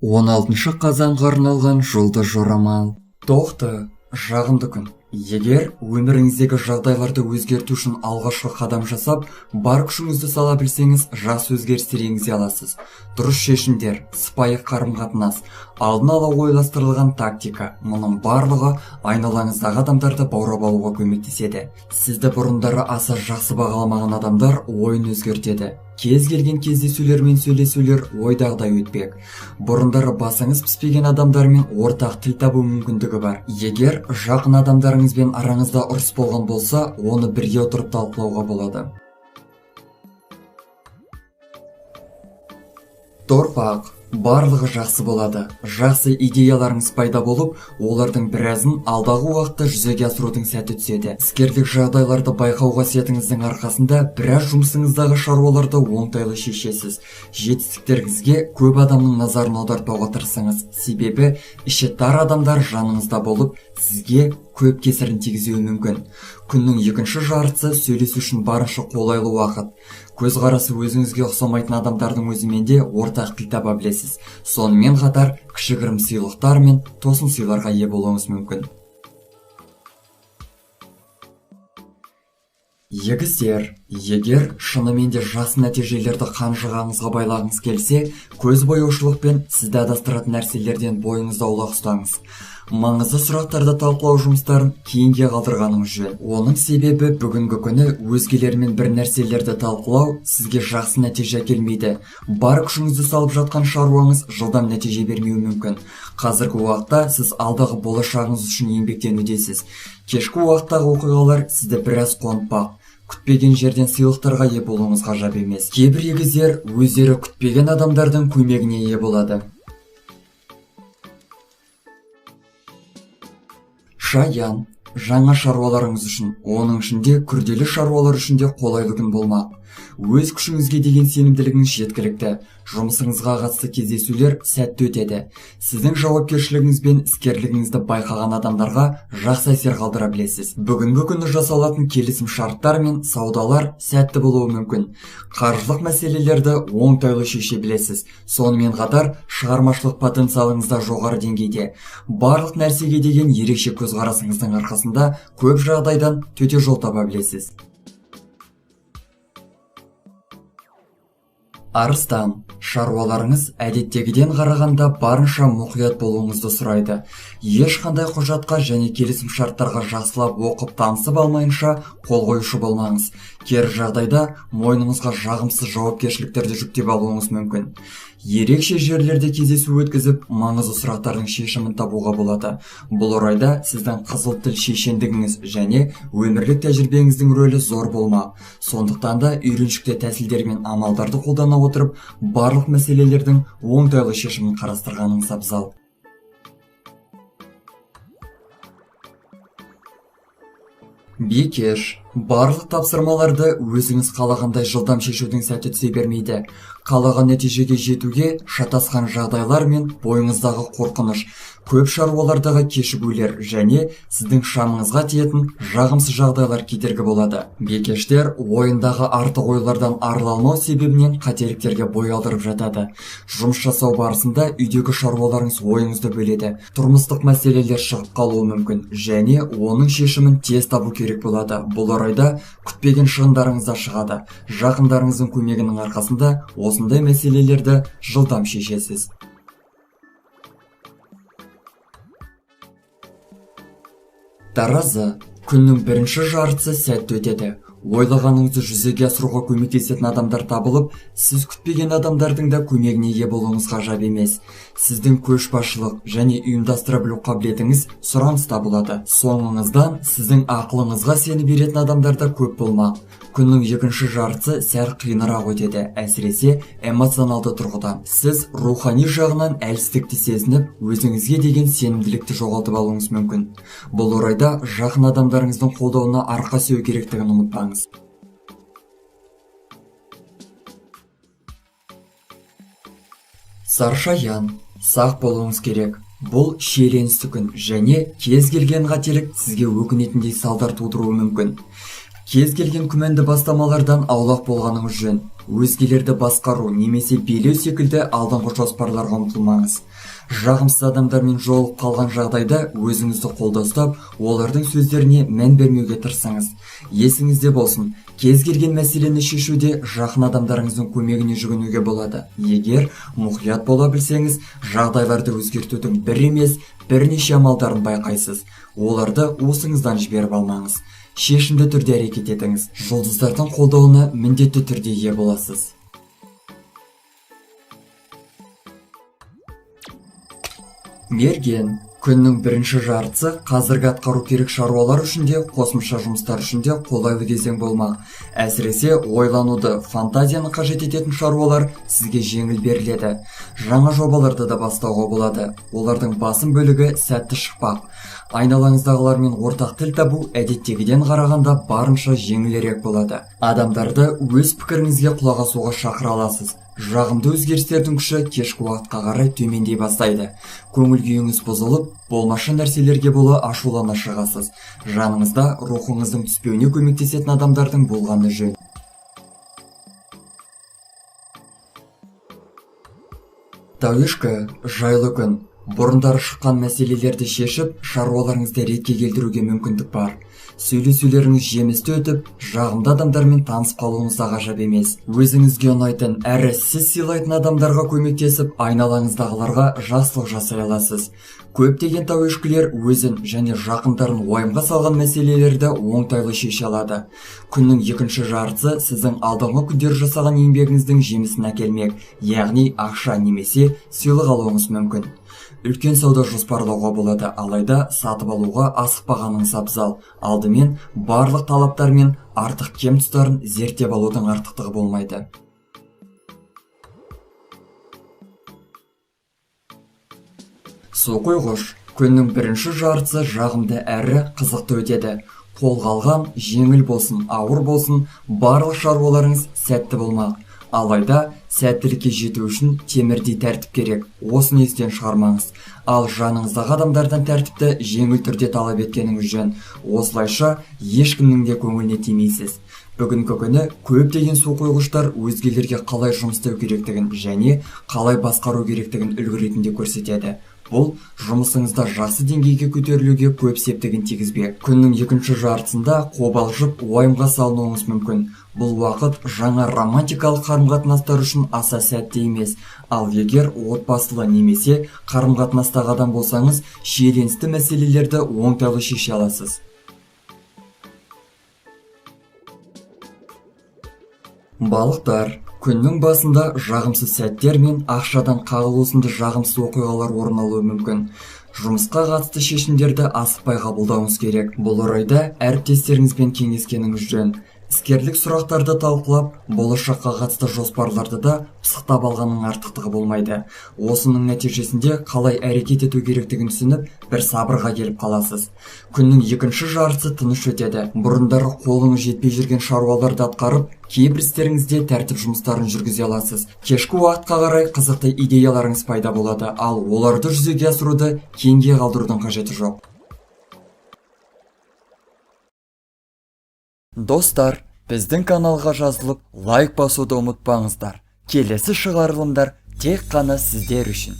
16 қазанға арналған жолды жорамал. Тоқты, жағымды күн. Егер өміріңіздегі жағдайларды өзгерту үшін алғашқы қадам жасап, бар күшіңізді сала білсеңіз, жас өзгерістер енгізе аласыз. Дұрыс шешімдер, сыпайы қарым-қатынас, алдын ала ойластырылған тактика, мұның барлығы айналаңыздағы адамдарды баурап алуға көмектеседі. Сізді бұрындары аса жақсы бағаламаған адамдар ойын өзгертеді. Кез келген кездесулер мен сөйлесулер ойдағыдай өтпек. Бұрындары басыңыз піспеген адамдармен ортақ тіл табу мүмкіндігі бар. Егер жақын адамдарыңызбен араңызда ұрыс болған болса, оны бірге отырып талқылауға болады. Торпақ, барлығы жақсы болады. Жақсы идеяларыңыз пайда болып, олардың біразын алдағы уақытта жүзеге асырудың сәті түседі. Іскерлік жағдайларды байқау қасиетіңіздің арқасында біраз жұмысыңыздағы шаруаларды оңтайлы шешесіз. Жетістіктеріңізге көп адамның назарын аудартпауға тырысыңыз. Себебі іші тар адамдар жаныңызда болып, сізге көп кесірін тигізуі мүмкін. Күннің екінші жартысы сөйлесу үшін барынша қолайлы уақыт. Көзқарасы өзіңізге ұқсамайтын адамдардың өзімен де ортақ тіл таба білесіз. Сонымен қатар кішігірім сыйлықтар мен тосын сыйларға ие болуыңыз мүмкін. Егіздер, егер шынымен де жақсы нәтижелерді қанжығаңызға байлағыңыз келсе, көзбояушылық пен сізді адастыратын нәрселерден бойыңызды аулақ ұстаңыз. Маңызды сұрақтарды талқылау жұмыстарын кейінге қалдырғаныңыз жөн. Оның себебі бүгінгі күні өзгелермен бір нәрселерді талқылау сізге жақсы нәтиже әкелмейді. Бар күшіңізді салып жатқан шаруаңыз жылдам нәтиже бермеуі мүмкін. Қазіргі уақытта сіз алдағы болашағыңыз үшін еңбектенудесіз. Кешкі уақыттағы оқиғалар сізді біраз қуантпақ. Күтпеген жерден сыйлықтарға ие болуыңыз ғажап емес. Кейбір егіздер өздері күтпеген адамдардың көмегіне ие болады. Шаян, жаңа шаруаларыңыз үшін, оның ішінде күрделі шаруалар үшін де қолайлы күн болмақ. Өз күшіңізге деген сенімділігіңіз жеткілікті. Жұмысыңызға қатысты кездесулер сәтті өтеді. Сіздің жауапкершілігіңіз бен іскерлігіңізді байқаған адамдарға жақсы әсер қалдыра білесіз. Бүгінгі күні жасалатын келісім шарттар мен саудалар сәтті болуы мүмкін. Қаржылық мәселелерді оңтайлы шеше білесіз. Сонымен қатар шығармашылық потенциалыңыз да жоғары деңгейде. Барлық нәрсеге деген ерекше көзқарасыңыздың арқасында көп жағдайдан төте жол таба білесіз. Арыстан, шаруаларыңыз әдеттегіден қарағанда барынша мұқият болуыңызды сұрайды. Ешқандай құжатқа және келісім шарттарға жақсылап оқып танысып алмайынша қол қоюшы болмаңыз. Кері жағдайда мойныңызға жағымсыз жауапкершіліктерді жүктеп алуыңыз мүмкін. Ерекше жерлерде кездесу өткізіп, маңызды сұрақтардың шешімін табуға болады. Бұл орайда сіздің қызыл тіл шешендігіңіз және өмірлік тәжірибеңіздің рөлі зор болмақ. Сондықтан да үйреншікті тәсілдер мен амалдарды қолдана отырып, барлық мәселелердің оңтайлы шешімін қарастырғаныңыз абзал. Бикеш, барлық тапсырмаларды өзіңіз қалағандай жылдам шешудің сәті түсе бермейді. Қалаған нәтижеге жетуге шатасқан жағдайлар мен бойыңыздағы қорқыныш, көп шаруалардағы кешігулер және сіздің шамыңызға тиетін жағымсыз жағдайлар кедергі болады. Бикештер ойындағы артық ойлардан арыла алмау себебінен қателіктерге бой алдырып жатады. Жұмыс жасау барысында үйдегі шаруаларыңыз ойыңызды бөледі. Тұрмыстық мәселелер шығып қалуы мүмкін және оның шешімін тез табу керек болады. Бұл орайда күтпеген шығындарыңыз да шығады. Жақындарыңыздың көмегінің арқасында осындай мәселелерді жылдам шешесіз. Таразы, күннің бірінші жартысы сәтті өтеді. Ойлағаныңызды жүзеге асыруға көмектесетін адамдар табылып, сіз күтпеген адамдардың да көмегіне ие болуыңыз ғажап емес. Сіздің көшбасшылық және ұйымдастыра білу қабілетіңіз сұраныста болады. Соңыңыздан сіздің ақылыңызға сеніп беретін адамдар да көп болмақ. Күннің екінші жартысы сәл қиынырақ өтеді, әсіресе эмоционалды тұрғыдан. Сіз рухани жағынан әлсіздікті сезініп, өзіңізге деген сенімділікті жоғалтып алуыңыз мүмкін. Бұл орайда жақын адамдарыңыздың қолдауына арқа сүйеу керектігін ұмытпаңыз. Саршаян, сақ болуыңыз керек. Бұл шиеленісті күн және кез келген қателік сізге өкінетіндей салдар тудыруы мүмкін. Кез келген күмәнді бастамалардан аулақ болғаныңыз жөн. Өзгелерді басқару немесе билеу секілді алдыңғы жоспарларға ұмтылмаңыз. Жағымсыз адамдармен жолығып қалған жағдайда өзіңізді қолда ұстап, олардың сөздеріне мән бермеуге тырысыңыз. Есіңізде болсын, кез келген мәселені шешуде жақын адамдарыңыздың көмегіне жүгінуге болады. Егер мұқият бола білсеңіз, жағдайларды өзгертудің бір емес, бірнеше амалдарын байқайсыз. Оларды уысыңыздан жіберіп алмаңыз. Шешімді түрде әрекет етіңіз. Жұлдыздардың қолдауына міндетті түрде ие боласыз. Мерген, күннің бірінші жартысы қазіргі атқару керек шаруалар үшін де, қосымша жұмыстар үшін де қолайлы кезең болмақ. Әсіресе ойлануды, фантазияны қажет ететін шаруалар сізге жеңіл беріледі. Жаңа жобаларды да бастауға болады. Олардың басым бөлігі сәтті шықпақ. Айналаңыздағылармен ортақ тіл табу әдеттегіден қарағанда барынша жеңілірек болады. Адамдарды өз пікіріңізге құлақ асуға шақыра аласыз. Жағымды өзгерістердің күші кешкі уақытқа қарай төмендей бастайды. Көңіл күйіңіз бұзылып, болмашы нәрселерге бола ашулана шығасыз. Жаныңызда рухыңыздың түспеуіне көмектесетін адамдардың болғаны жөн. Тауышқа, жайлы күн. Бұрындары шыққан мәселелерді шешіп, шаруаларыңызды ретке келтіруге мүмкіндік бар. Сөйлесулеріңіз жемісті өтіп, жағымды адамдармен танысып қалуыңыз да ғажап емес. Өзіңізге ұнайтын әрі сіз сыйлайтын адамдарға көмектесіп, айналаңыздағыларға жақсылық жасай аласыз. Көптеген тауышкілер өзін және жақындарын уайымға салған мәселелерді оңтайлы шеше алады. Күннің екінші жартысы сіздің алдыңғы күндері жасаған еңбегіңіздің жемісін әкелмек, яғни ақша немесе сыйлық алуыңыз мүмкін. Үлкен сауда жоспарлауға болады, алайда сатып алуға асықпағаныңыз абзал. Алдымен барлық талаптар мен артық кем тұстарын зерттеп алудың артықтығы болмайды. Су қойғыш, күннің бірінші жартысы жағымды әрі қызықты өтеді. Қолға алған жеңіл болсын, ауыр болсын, барлық шаруаларыңыз сәтті болмақ. Алайда сәттілікке жету үшін темірдей тәртіп керек. Осыны естен шығармаңыз. Ал жаныңыздағы адамдардан тәртіпті жеңіл түрде талап еткеніңіз жөн. Осылайша ешкімнің де көңіліне тимейсіз. Бүгінгі күні көптеген су қойғыштар өзгелерге қалай жұмыс істеу керектігін және қалай басқару керектігін үлгі ретінде көрсетеді. Бұл жұмысыңызда жақсы деңгейге көтерілуге көп септігін тигізбек. Күннің екінші жартысында қобалжып, уайымға салынуыңыз мүмкін. Бұл уақыт жаңа романтикалық қарым-қатынастар үшін аса сәтті емес. Ал егер отбасылы немесе қарым-қатынастағы адам болсаңыз, шиеленісті мәселелерді оңтайлы шеше аласыз. Балықтар, күннің басында жағымсыз сәттер мен ақшадан қағылу сынды жағымсыз оқиғалар орын алуы мүмкін. Жұмысқа қатысты шешімдерді асықпай қабылдауыңыз керек. Бұл орайда әріптестеріңізбен кеңескеніңіз жөн. Іскерлік сұрақтарды талқылап, болашаққа қатысты жоспарларды да пысықтап алғанның артықтығы болмайды. Осының нәтижесінде қалай әрекет ету керектігін түсініп, бір сабырға келіп қаласыз. Күннің екінші жартысы тыныш өтеді. Бұрындары қолыңыз жетпей жүрген шаруаларды атқарып, кейбір істеріңізде тәртіп жұмыстарын жүргізе аласыз. Кешкі уақытқа қарай қызықты идеяларыңыз пайда болады, ал оларды жүзеге асыруды кейінге қалдырудың қажеті жоқ. Достар, біздің каналға жазылып, лайк басуды ұмытпаңыздар. Келесі шығарылымдар тек қана сіздер үшін.